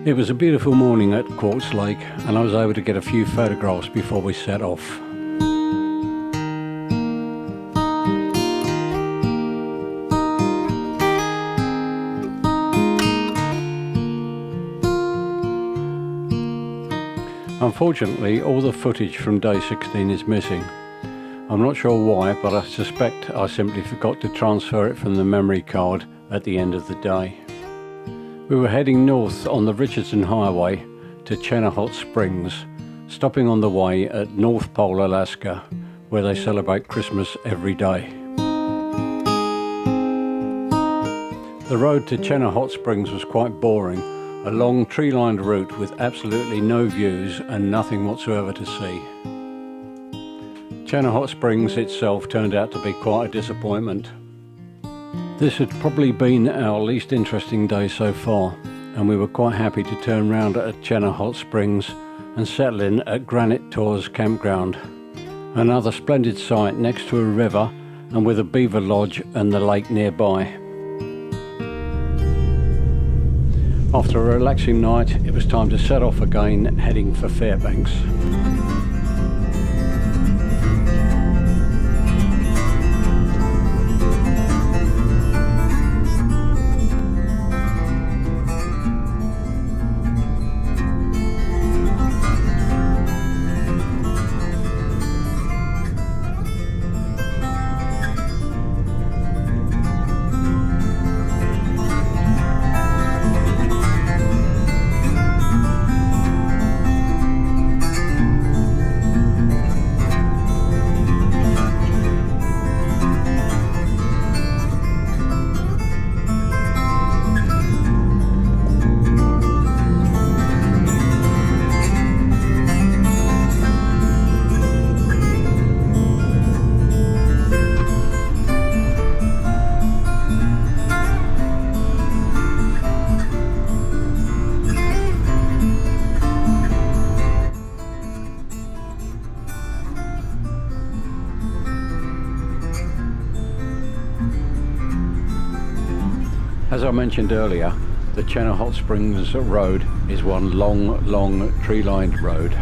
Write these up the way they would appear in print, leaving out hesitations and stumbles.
It was a beautiful morning at Quartz Lake, and I was able to get a few photographs before we set off. Unfortunately, all the footage from day 16 is missing. I'm not sure why, but I suspect I simply forgot to transfer it from the memory card at the end of the day. We were heading north on the Richardson Highway to CHENA Hot Springs, stopping on the way at North Pole, Alaska, where they celebrate Christmas every day. The road to CHENA Hot Springs was quite boring, a long tree-lined route with absolutely no views and nothing whatsoever to see. CHENA Hot Springs itself turned out to be quite a disappointment. This had probably been our least interesting day so far, and we were quite happy to turn round at CHENA Hot Springs and settle in at Granite Tors Campground, another splendid site next to a river and with a beaver lodge and the lake nearby. After a relaxing night, it was time to set off again, heading for Fairbanks. As I mentioned earlier, the CHENA Hot Springs Road is one long tree-lined road.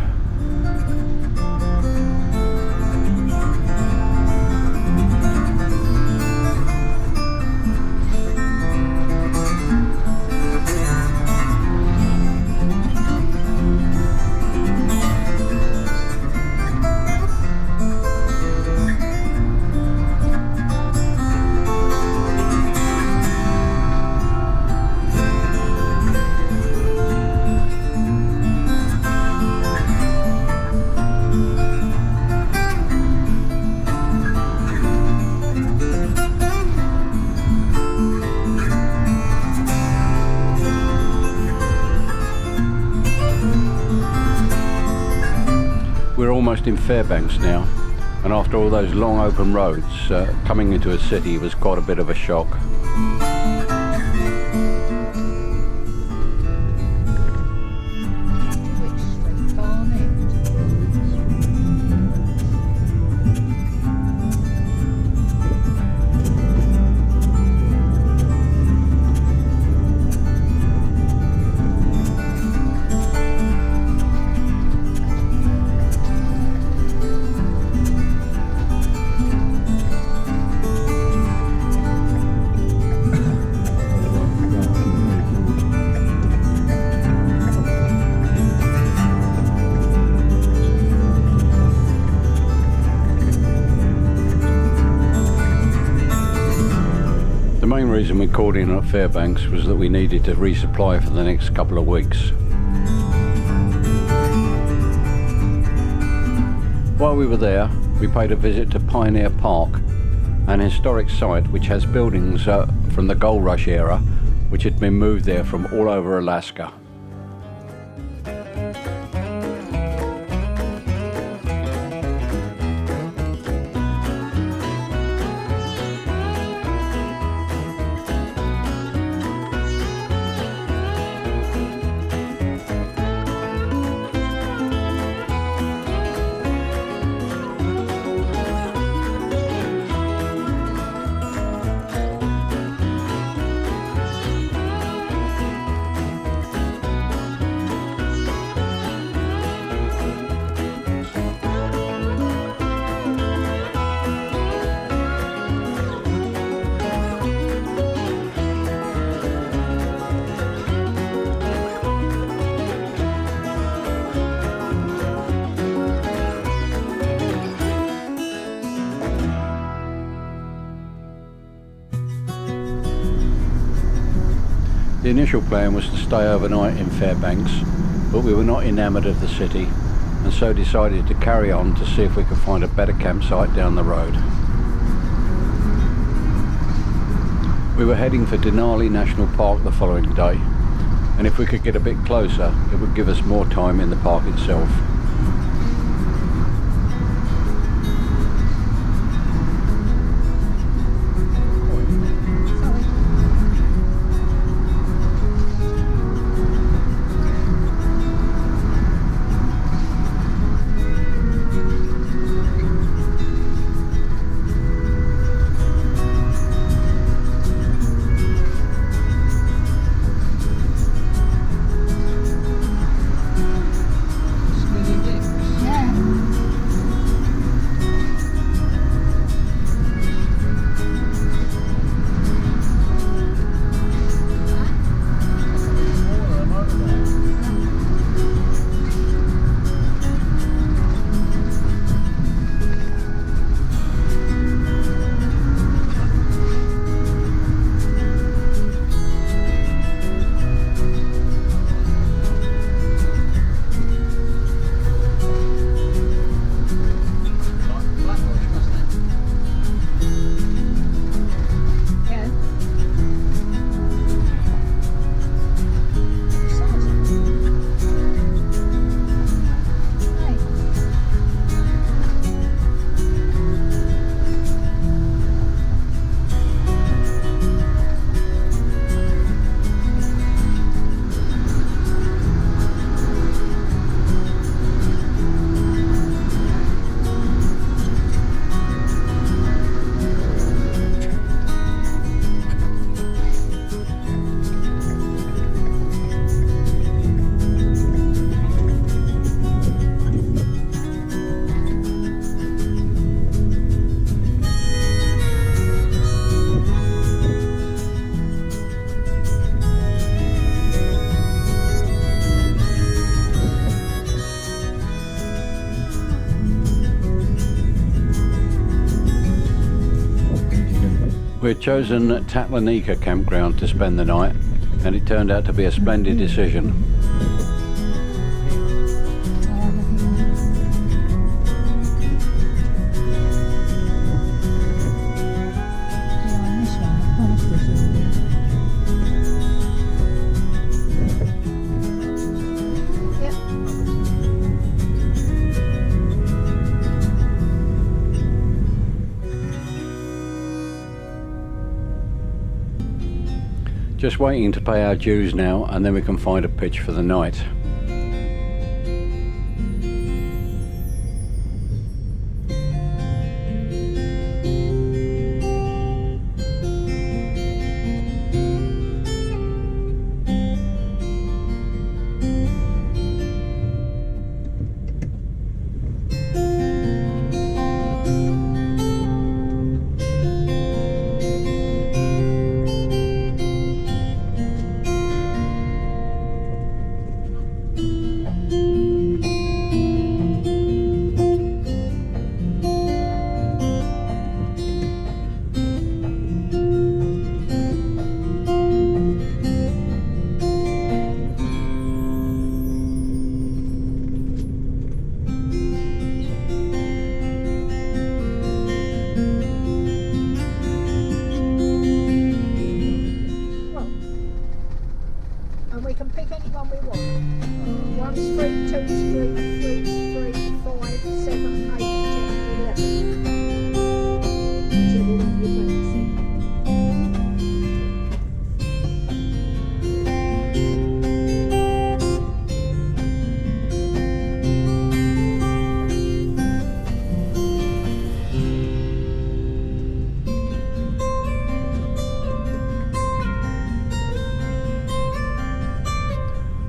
We're almost in Fairbanks now, and after all those long open roads, coming into a city was quite a bit of a shock. The main reason we called in at Fairbanks was that we needed to resupply for the next couple of weeks. While we were there, we paid a visit to Pioneer Park, an historic site which has buildings from the gold rush era which had been moved there from all over Alaska. The initial plan was to stay overnight in Fairbanks, but we were not enamoured of the city, and so decided to carry on to see if we could find a better campsite down the road. We were heading for Denali National Park the following day, and if we could get a bit closer, it would give us more time in the park itself. We had chosen Tatlaneka Campground to spend the night, and it turned out to be a splendid decision. Just waiting to pay our dues now, and then we can find a pitch for the night.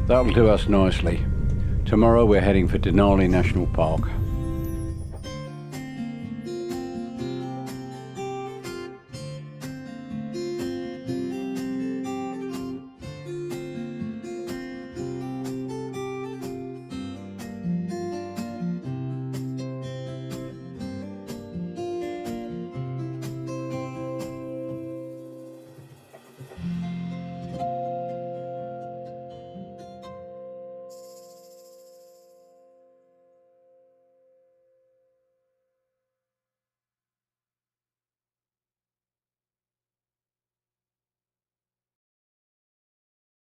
That'll do us nicely. Tomorrow we're heading for Denali National Park.